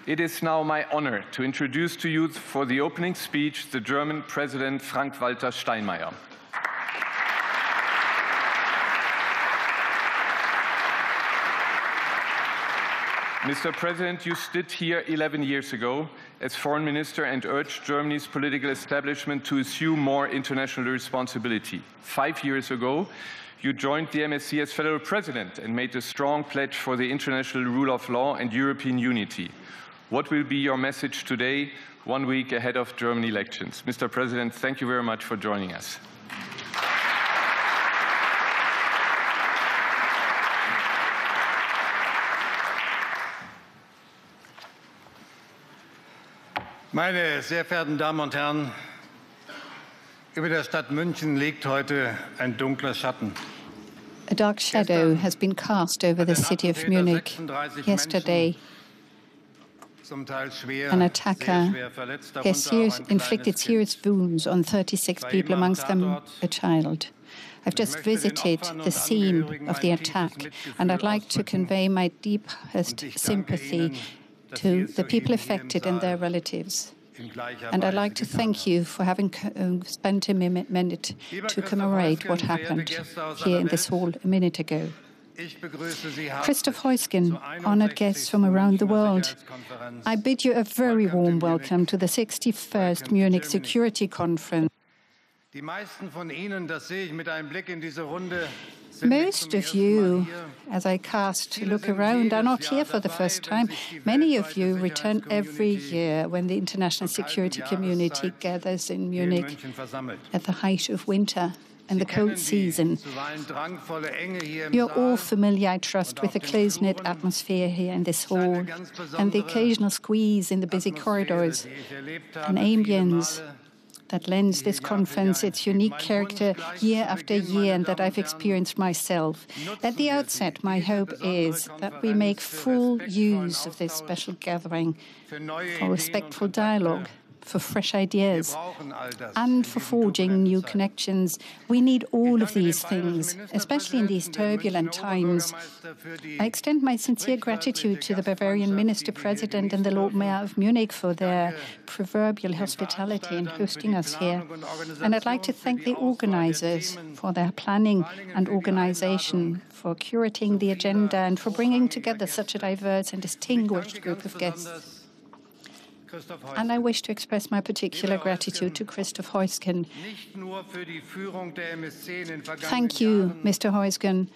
It is now my honor to introduce to you for the opening speech the German President Frank-Walter Steinmeier. Mr. President, you stood here 11 years ago as Foreign Minister and urged Germany's political establishment to assume more international responsibility. 5 years ago, you joined the MSC as Federal President and made a strong pledge for the international rule of law and European unity. What will be your message today, 1 week ahead of German elections? Mr. President, thank you very much for joining us. Meine sehr verehrten Damen und Herren, über der Stadt München liegt heute ein dunkler Schatten. A dark shadow has been cast over the city of Munich. Yesterday, an attacker inflicted serious wounds on 36 people, amongst them a child. I've just visited the scene of the attack, and I'd like to convey my deepest sympathy to the people affected and their relatives. And I'd like to thank you for having spent a minute to commemorate what happened here in this hall a minute ago. Christoph Heusgen, honored guests from around the world, I bid you a very warm welcome to the 61st Munich Security Conference. Most of you, as I look around, are not here for the first time. Many of you return every year when the international security community gathers in Munich at the height of winter and the cold season. You're all familiar, I trust, with the close-knit atmosphere here in this hall and the occasional squeeze in the busy corridors, an ambience that lends this conference its unique character year after year and that I've experienced myself. At the outset, my hope is that we make full use of this special gathering for respectful dialogue, for fresh ideas, and for forging new connections. We need all of these things, especially in these turbulent times. I extend my sincere gratitude to the Bavarian Minister President and the Lord Mayor of Munich for their proverbial hospitality in hosting us here. And I'd like to thank the organizers for their planning and organization, for curating the agenda, and for bringing together such a diverse and distinguished group of guests. And I wish to express my particular gratitude to Christoph Heusgen. Thank you, Mr. Heusgen,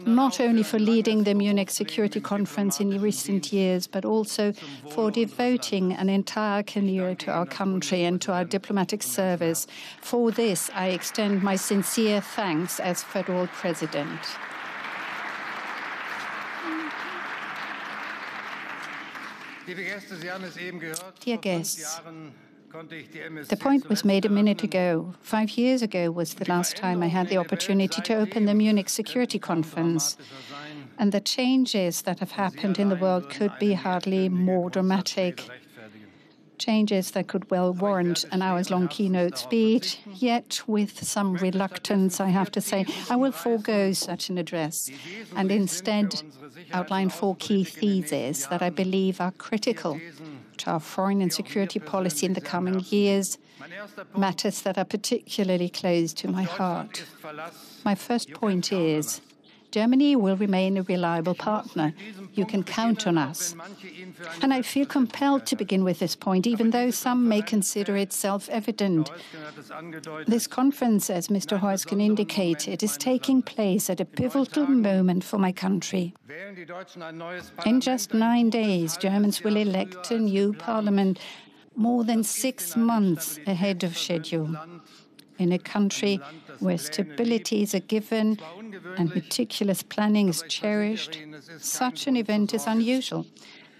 not only for leading the Munich Security Conference in recent years, but also for devoting an entire career to our country and to our diplomatic service. For this, I extend my sincere thanks as Federal President. Dear guests, the point was made a minute ago. 5 years ago was the last time I had the opportunity to open the Munich Security Conference. And the changes that have happened in the world could be hardly more dramatic. Changes that could well warrant an hours-long keynote speech, yet with some reluctance, I have to say, I will forego such an address and instead outline 4 key theses that I believe are critical to our foreign and security policy in the coming years, matters that are particularly close to my heart. My first point is, Germany will remain a reliable partner. You can count on us. And I feel compelled to begin with this point, even though some may consider it self-evident. This conference, as Mr. Heusgen indicated, is taking place at a pivotal moment for my country. In just 9 days, Germans will elect a new parliament, more than 6 months ahead of schedule. In a country where stability is a given and meticulous planning is cherished, such an event is unusual.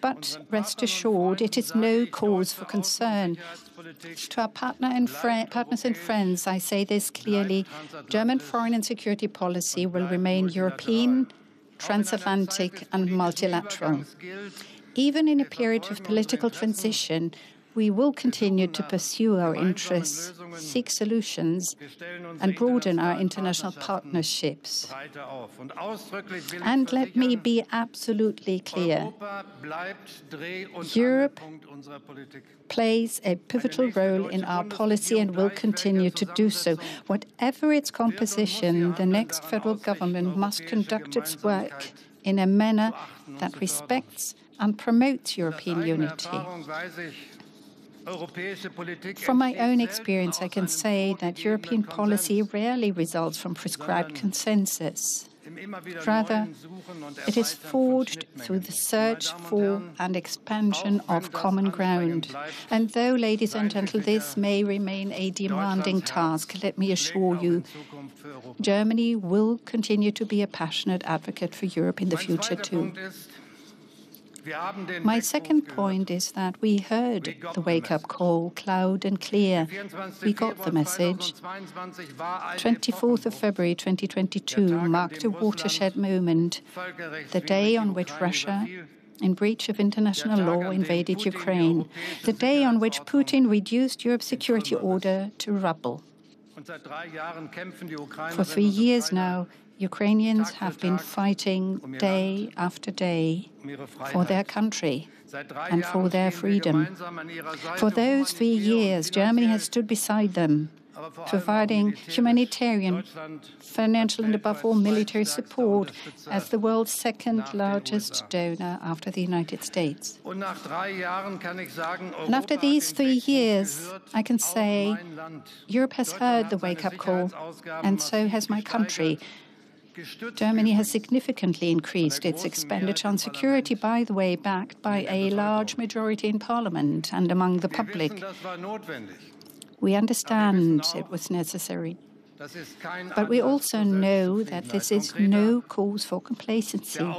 But rest assured, it is no cause for concern. To our partners and friends, I say this clearly: German foreign and security policy will remain European, transatlantic, and multilateral. Even in a period of political transition, We will continue to pursue our interests, seek solutions, and broaden our international partnerships. And let me be absolutely clear. Europe plays a pivotal role in our policy and will continue to do so. Whatever its composition, the next federal government must conduct its work in a manner that respects and promotes European unity. From my own experience, I can say that European policy rarely results from prescribed consensus. Rather, it is forged through the search for and expansion of common ground. And though, ladies and gentlemen, this may remain a demanding task, let me assure you, Germany will continue to be a passionate advocate for Europe in the future too. My second point is that we heard the wake-up call loud and clear. We got the message. 24th of February 2022 marked a watershed moment, the day on which Russia, in breach of international law, invaded Ukraine, the day on which Putin reduced Europe's security order to rubble. For 3 years now, Ukrainians have been fighting day after day for their country and for their freedom. For those 3 years, Germany has stood beside them, providing humanitarian, financial, and above all military support as the world's second-largest donor after the United States. And after these 3 years, I can say Europe has heard the wake-up call, and so has my country. Germany has significantly increased its expenditure on security, by the way, backed by a large majority in Parliament and among the public. We understand it was necessary. But we also know that this is no cause for complacency.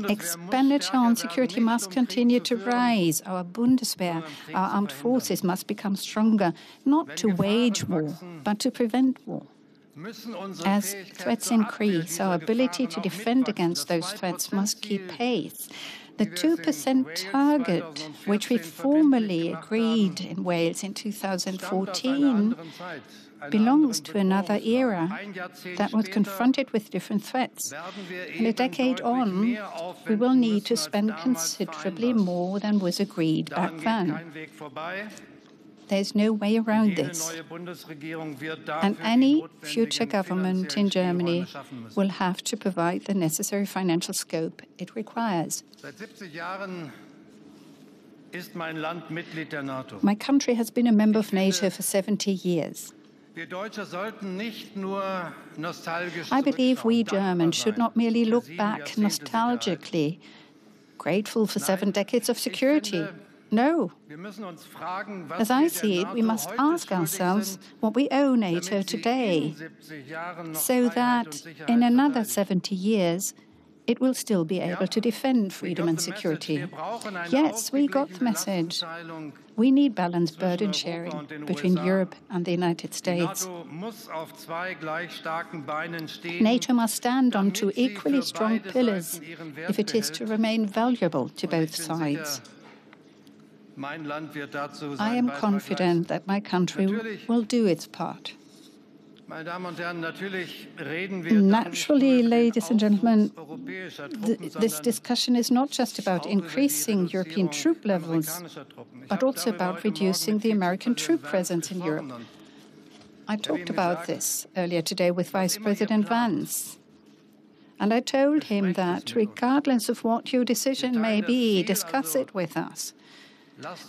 Expenditure on security must continue to rise. Our Bundeswehr, our armed forces must become stronger, not to wage war, but to prevent war. As threats increase, our ability to defend against those threats must keep pace. The 2% target, which we formally agreed in Wales in 2014, belongs to another era that was confronted with different threats. And a decade on, we will need to spend considerably more than was agreed back then. There's no way around this. And any future government in Germany will have to provide the necessary financial scope it requires. My country has been a member of NATO for 70 years. I believe we Germans should not merely look back nostalgically, grateful for 7 decades of security. No. As I see it, we must ask ourselves what we owe NATO today, so that in another 70 years, it will still be able to defend freedom and security. Yes, we got the message. We need balanced burden sharing between Europe and the United States. NATO must stand on 2 equally strong pillars if it is to remain valuable to both sides. I am confident that my country will do its part. Naturally, ladies and gentlemen, this discussion is not just about increasing European troop levels, but also about reducing the American troop presence in Europe. I talked about this earlier today with Vice President Vance. And I told him that regardless of what your decision may be, discuss it with us.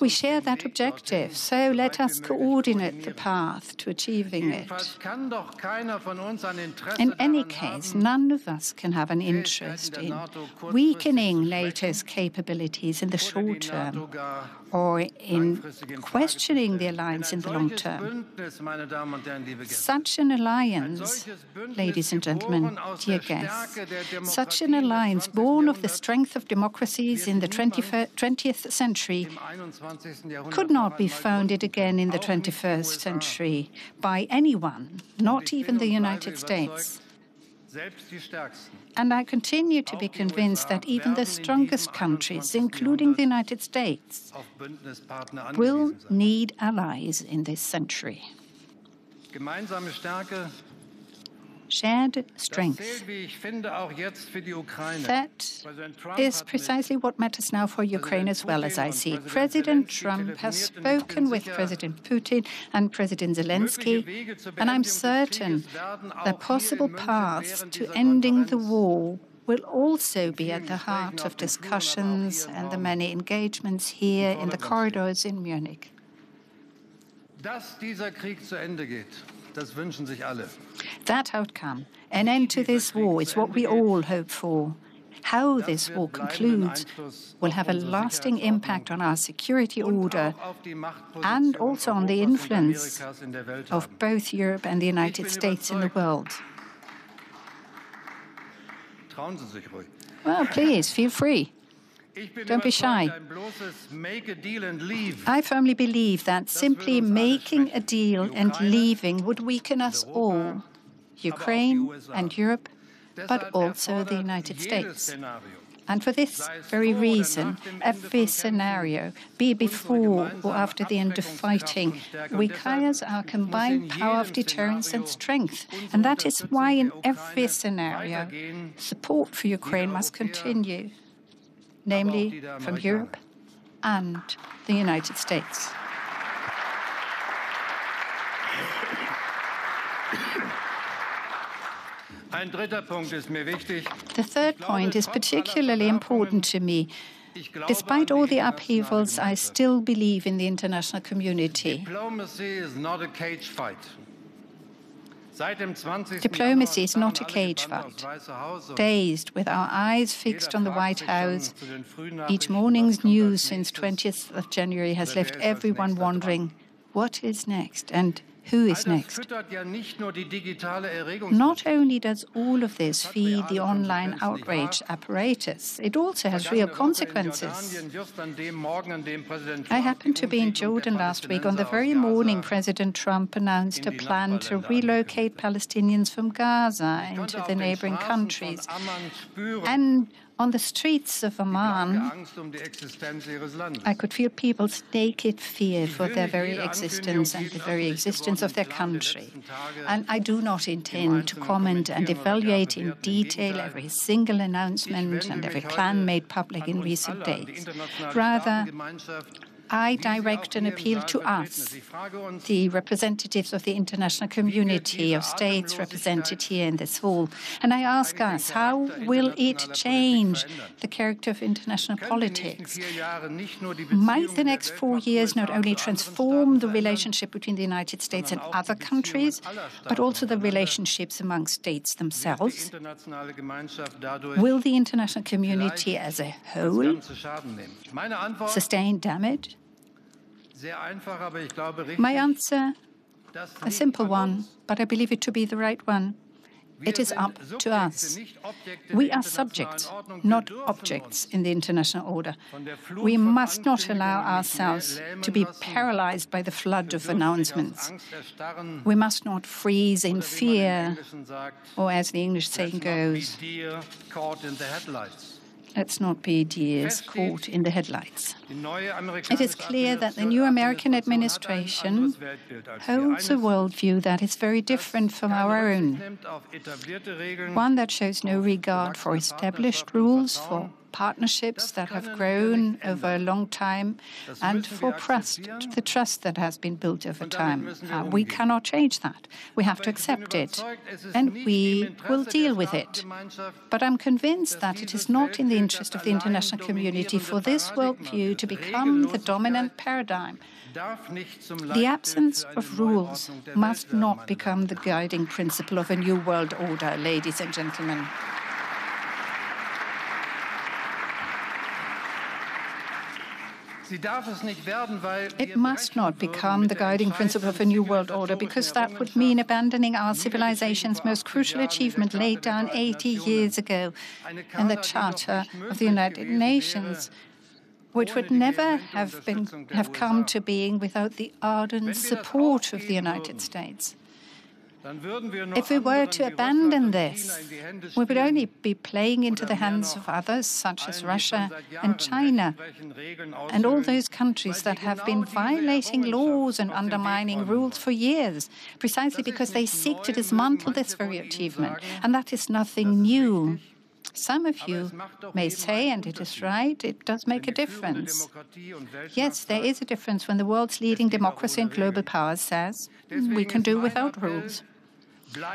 We share that objective, so let us coordinate the path to achieving it. In any case, none of us can have an interest in weakening NATO's capabilities in the short term or in questioning the alliance in the long term. Such an alliance, ladies and gentlemen, dear guests, such an alliance born of the strength of democracies in the 20th century could not be founded again in the 21st century by anyone, not even the United States. And I continue to be convinced that even the strongest countries, including the United States, will need allies in this century. Shared strength. That is precisely what matters now for Ukraine as well, as I see it. President Trump has spoken with President Putin and President Zelensky, and I'm certain that possible paths to ending the war will also be at the heart of discussions and the many engagements here in the corridors in Munich. That outcome, an end to this war, is what we all hope for. How this war concludes will have a lasting impact on our security order and also on the influence of both Europe and the United States in the world. Well, please, feel free. Don't be shy. I firmly believe that simply making a deal and leaving would weaken us all, Ukraine and Europe, but also the United States. And for this very reason, every scenario, be it before or after the end of fighting, requires our combined power of deterrence and strength. And that is why in every scenario, support for Ukraine must continue, namely from Europe and the United States. The third point is particularly important to me. Despite all the upheavals, I still believe in the international community. Diplomacy is not a cage fight. Dazed, with our eyes fixed on the White House, each morning's news since 20th of January has left everyone wondering, what is next and who is next? Not only does all of this feed the online outrage apparatus, it also has real consequences. I happened to be in Jordan last week on the very morning President Trump announced a plan to relocate Palestinians from Gaza into the neighboring countries. And on the streets of Amman, I could feel people's naked fear for their very existence and the very existence of their country. And I do not intend to comment and evaluate in detail every single announcement and every plan made public in recent days. Rather, I direct an appeal to us, the representatives of the international community of states represented here in this hall. And I ask us, how will it change the character of international politics? Might the next 4 years not only transform the relationship between the United States and other countries, but also the relationships among states themselves? Will the international community as a whole sustain damage? My answer, a simple one, but I believe it to be the right one. It is up to us. We are subjects, not objects in the international order. We must not allow ourselves to be paralyzed by the flood of announcements. We must not freeze in fear, or as the English saying goes, let's not be deers caught in the headlights. It is clear that the new American administration holds a worldview that is very different from our own. One that shows no regard for established rules, for partnerships that have grown over a long time, and for the trust that has been built over time. We cannot change that. We have to accept it, and we will deal with it. But I'm convinced that it is not in the interest of the international community for this worldview to become the dominant paradigm. The absence of rules must not become the guiding principle of a new world order, ladies and gentlemen. It must not become the guiding principle of a new world order, because that would mean abandoning our civilization's most crucial achievement laid down 80 years ago in the Charter of the United Nations, which would never have come to being without the ardent support of the United States. If we were to abandon this, we would only be playing into the hands of others, such as Russia and China, and all those countries that have been violating laws and undermining rules for years, precisely because they seek to dismantle this very achievement. And that is nothing new. Some of you may say, and it is right, it does make a difference. Yes, there is a difference when the world's leading democracy and global power says, we can do without rules.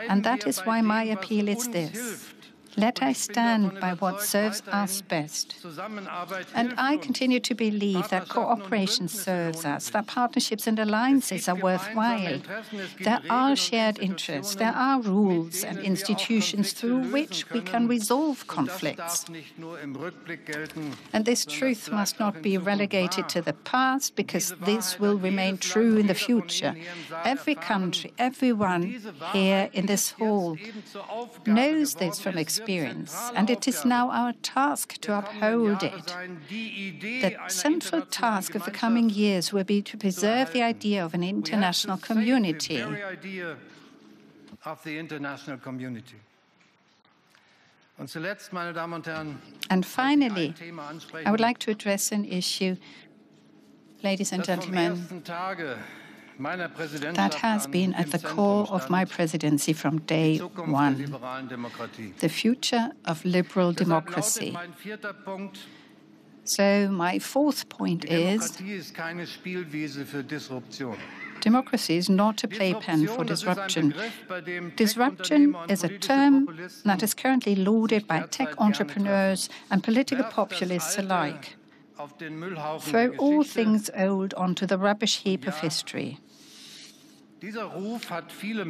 And that is why my appeal is this. Let us stand by what serves us best. And I continue to believe that cooperation serves us, that partnerships and alliances are worthwhile. There are shared interests, there are rules and institutions through which we can resolve conflicts. And this truth must not be relegated to the past, because this will remain true in the future. Every country, everyone here in this hall knows this from experience. And it is now our task to uphold it. The central task of the coming years will be to preserve the idea of an international community. And finally, I would like to address an issue, ladies and gentlemen, that has been at the core of my presidency from day one: the future of liberal democracy. So my fourth point is, democracy is not a playpen for disruption. Disruption is a term that is currently lauded by tech entrepreneurs and political populists alike. Throw all things old onto the rubbish heap of history.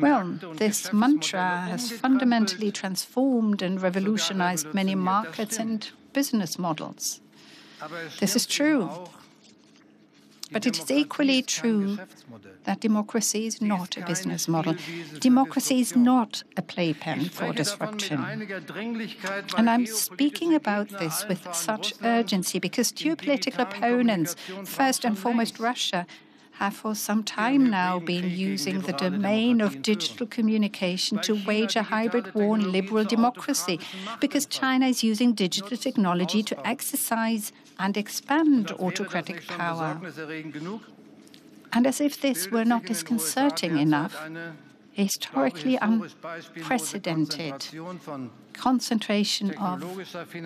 Well, this mantra has fundamentally transformed and revolutionized many markets and business models. This is true. But it is equally true that democracy is not a business model. Democracy is not a playpen for disruption. And I'm speaking about this with such urgency because geopolitical opponents, first and foremost Russia, have for some time now been using the domain of digital communication to wage a hybrid war on liberal democracy, because China is using digital technology to exercise and expand autocratic power. And as if this were not disconcerting enough, historically unprecedented concentration of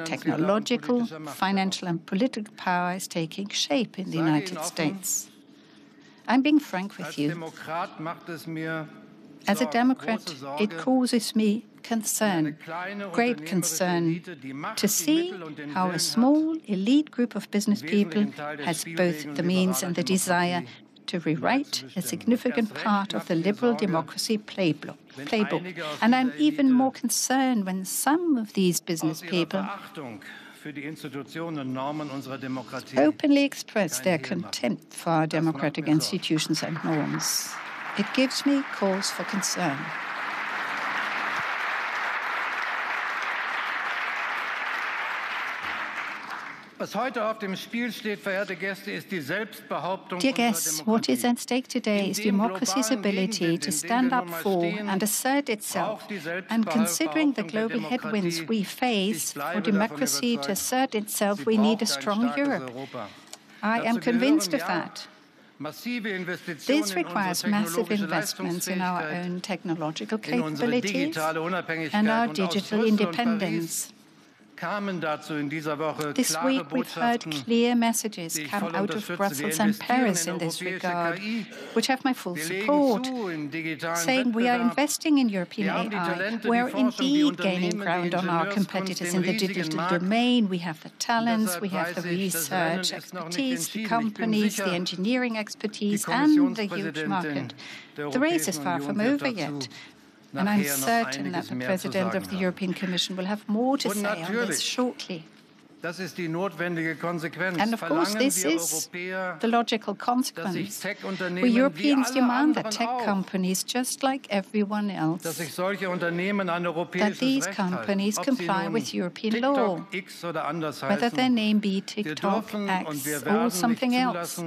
technological, financial and political power is taking shape in the United States. I'm being frank with you. As a Democrat, it causes me concern, great concern, to see how a small elite group of business people has both the means and the desire to rewrite a significant part of the liberal democracy playbook. And I'm even more concerned when some of these business people openly express their contempt for our democratic institutions and norms. It gives me cause for concern. Dear guests, what is at stake today is democracy's ability to stand up for and assert itself. And considering the global headwinds we face, for democracy to assert itself, we need a strong Europe. I am convinced of that. This requires massive investments in our own technological capabilities and our digital independence. This week, we've heard clear messages come out of Brussels and Paris in this regard, which have my full support, saying we are investing in European AI. We're indeed gaining ground on our competitors in the digital domain. We have the talents, we have the research expertise, the companies, the engineering expertise, and the huge market. The race is far from over yet. And I'm certain that the President of the European Commission will have more to say on this shortly. And of course, this is the logical consequence. We Europeans demand that tech companies, just like everyone else, that these companies comply with European law, whether their name be TikTok, X, or something else.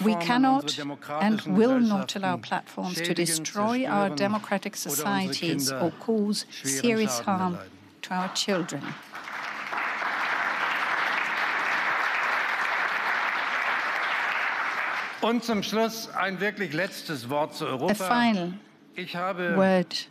We cannot and will not allow platforms to destroy our democratic societies or cause serious harm to our children. Und zum Schluss ein wirklich letztes Wort zu Europa. A final word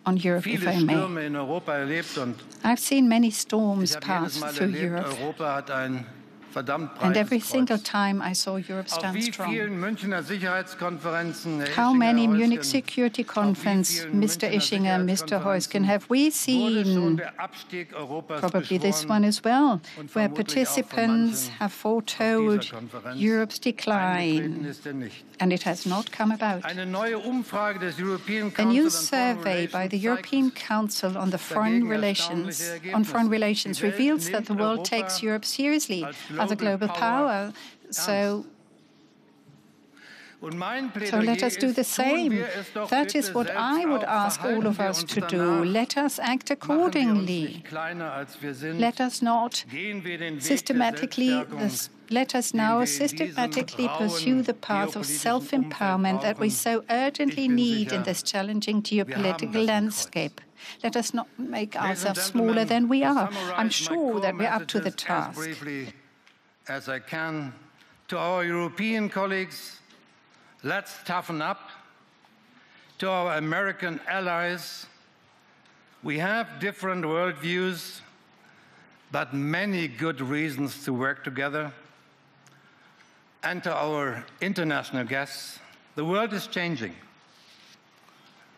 on Europe, if I may. In Europa erlebt und I've seen many storms pass through Europe, Europa hat ein verdammt and every breites single Kreuz. time I saw Europe Auf stand wie strong. vielen Münchner Sicherheitskonferenzen, How many Munich Heusgen, Security Conference, vielen Mr. Münchner Ischinger, Mr. Heusgen, have we wurde schon seen? der Abstieg Europas Probably this beschworen one as well, und where vermutlich auch von participants manchen have foretold dieser Konferenz. Europe's Eingetreten decline, ist er nicht. and it has not come about. Eine neue Umfrage des European A new Council on Foreign survey by the Relations European zeigt Council on foreign relations reveals that the world takes Europe seriously as a global power. So let us do the same. That is what I would ask all of us to do. Let us act accordingly. Let us not let us now systematically pursue the path of self-empowerment that we so urgently need in this challenging geopolitical landscape. Let us not make ourselves smaller than we are. I'm sure that we're up to the task. As briefly as I can, to our European colleagues, let's toughen up. To our American allies, we have different worldviews, but many good reasons to work together. And to our international guests, the world is changing,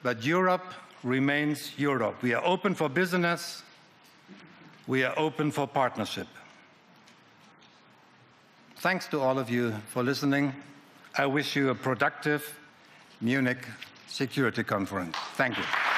but Europe remains Europe. We are open for business. We are open for partnership. Thanks to all of you for listening. I wish you a productive Munich Security Conference. Thank you.